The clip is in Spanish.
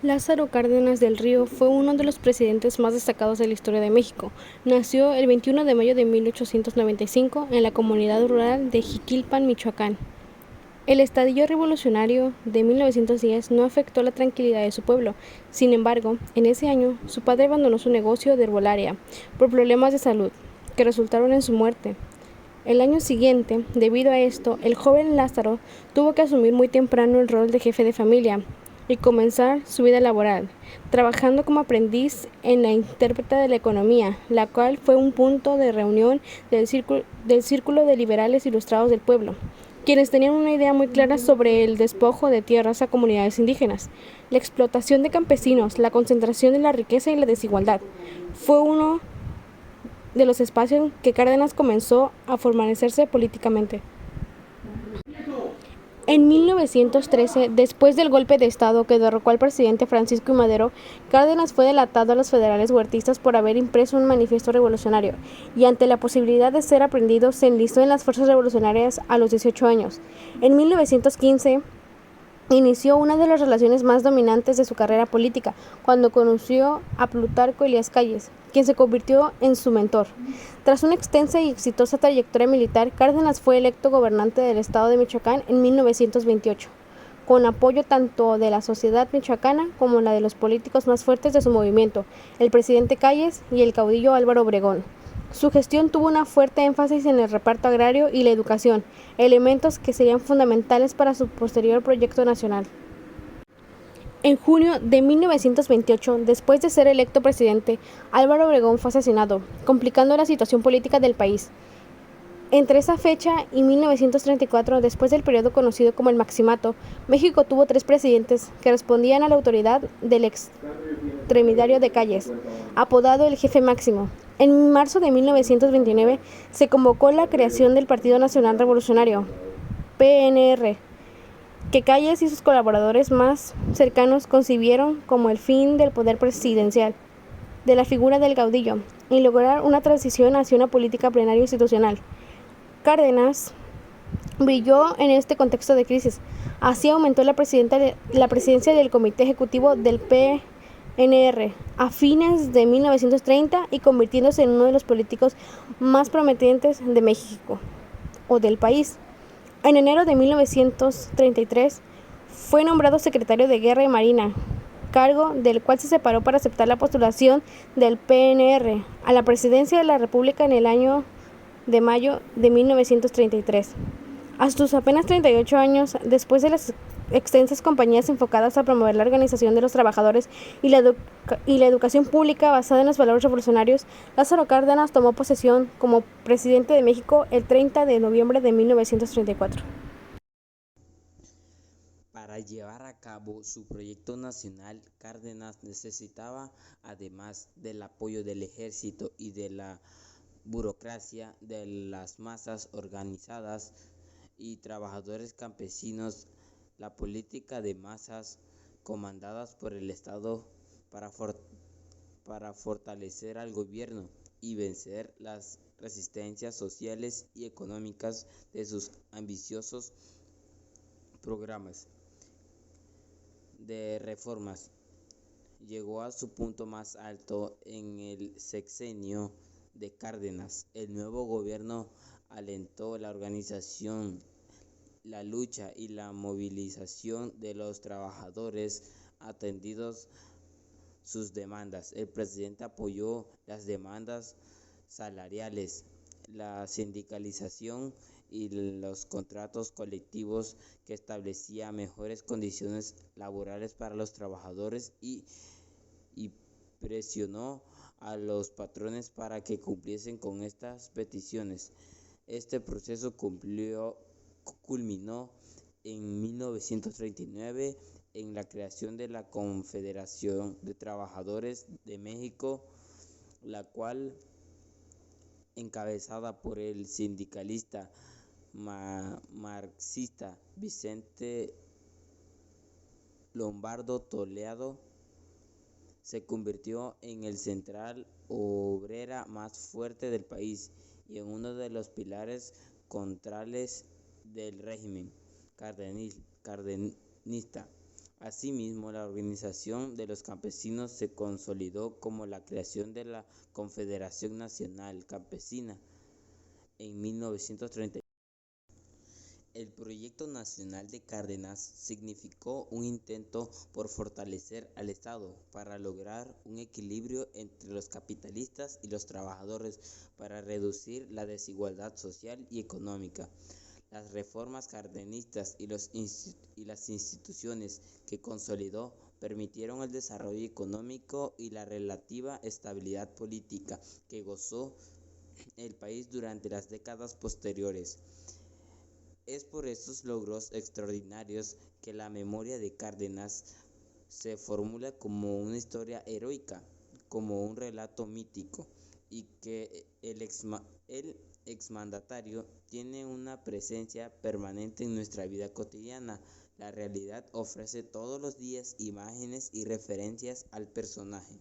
Lázaro Cárdenas del Río fue uno de los presidentes más destacados de la historia de México. Nació el 21 de mayo de 1895 en la comunidad rural de Jiquilpan, Michoacán. El estadillo revolucionario de 1910 no afectó la tranquilidad de su pueblo. Sin embargo, en ese año, su padre abandonó su negocio de herbolaria por problemas de salud, que resultaron en su muerte. El año siguiente, debido a esto, el joven Lázaro tuvo que asumir muy temprano el rol de jefe de familia y comenzar su vida laboral, trabajando como aprendiz en la intérprete de la economía, la cual fue un punto de reunión del círculo de liberales ilustrados del pueblo, quienes tenían una idea muy clara sobre el despojo de tierras a comunidades indígenas, la explotación de campesinos, la concentración de la riqueza y la desigualdad. Fue uno de los espacios en que Cárdenas comenzó a fortalecerse políticamente. En 1913, después del golpe de Estado que derrocó al presidente Francisco I. Madero, Cárdenas fue delatado a los federales huertistas por haber impreso un manifiesto revolucionario, y ante la posibilidad de ser aprendido, se enlistó en las fuerzas revolucionarias a los 18 años. En 1915, inició una de las relaciones más dominantes de su carrera política, cuando conoció a Plutarco Elías Calles, quien se convirtió en su mentor. Tras una extensa y exitosa trayectoria militar, Cárdenas fue electo gobernante del estado de Michoacán en 1928, con apoyo tanto de la sociedad michoacana como la de los políticos más fuertes de su movimiento, el presidente Calles y el caudillo Álvaro Obregón. Su gestión tuvo una fuerte énfasis en el reparto agrario y la educación, elementos que serían fundamentales para su posterior proyecto nacional. En junio de 1928, después de ser electo presidente, Álvaro Obregón fue asesinado, complicando la situación política del país. Entre esa fecha y 1934, después del periodo conocido como el Maximato, México tuvo 3 presidentes que respondían a la autoridad del extremitario de Calles, apodado el Jefe Máximo. En marzo de 1929 se convocó la creación del Partido Nacional Revolucionario, PNR, que Calles y sus colaboradores más cercanos concibieron como el fin del poder presidencial, de la figura del caudillo, y lograr una transición hacia una política plenaria institucional. Cárdenas brilló en este contexto de crisis. Así aumentó la presidencia del Comité Ejecutivo del PNR a fines de 1930 y convirtiéndose en uno de los políticos más prometentes de México o del país. En enero de 1933 fue nombrado secretario de Guerra y Marina, cargo del cual se separó para aceptar la postulación del PNR a la presidencia de la República en el año de mayo de 1933. A sus apenas 38 años, después de las extensas campañas enfocadas a promover la organización de los trabajadores y la educación pública basada en los valores revolucionarios, Lázaro Cárdenas tomó posesión como presidente de México el 30 de noviembre de 1934. Para llevar a cabo su proyecto nacional, Cárdenas necesitaba, además del apoyo del ejército y de la burocracia, de las masas organizadas y trabajadores campesinos, la política de masas comandadas por el Estado para, para fortalecer al gobierno y vencer las resistencias sociales y económicas de sus ambiciosos programas de reformas. Llegó a su punto más alto en el sexenio de Cárdenas. El nuevo gobierno alentó la organización, la lucha y la movilización de los trabajadores, atendidos sus demandas. El presidente apoyó las demandas salariales, la sindicalización y los contratos colectivos que establecía mejores condiciones laborales para los trabajadores y presionó a los patrones para que cumpliesen con estas peticiones. Este proceso culminó en 1939 en la creación de la Confederación de Trabajadores de México, la cual, encabezada por el sindicalista marxista Vicente Lombardo Toledo, se convirtió en el central obrera más fuerte del país y en uno de los pilares centrales del régimen cardenista. Asimismo, la organización de los campesinos se consolidó como la creación de la Confederación Nacional Campesina en 1930. El Proyecto Nacional de Cárdenas significó un intento por fortalecer al Estado para lograr un equilibrio entre los capitalistas y los trabajadores para reducir la desigualdad social y económica. Las reformas cardenistas y las instituciones que consolidó permitieron el desarrollo económico y la relativa estabilidad política que gozó el país durante las décadas posteriores. Es por estos logros extraordinarios que la memoria de Cárdenas se formula como una historia heroica, como un relato mítico, y que el exmandatario tiene una presencia permanente en nuestra vida cotidiana. La realidad ofrece todos los días imágenes y referencias al personaje.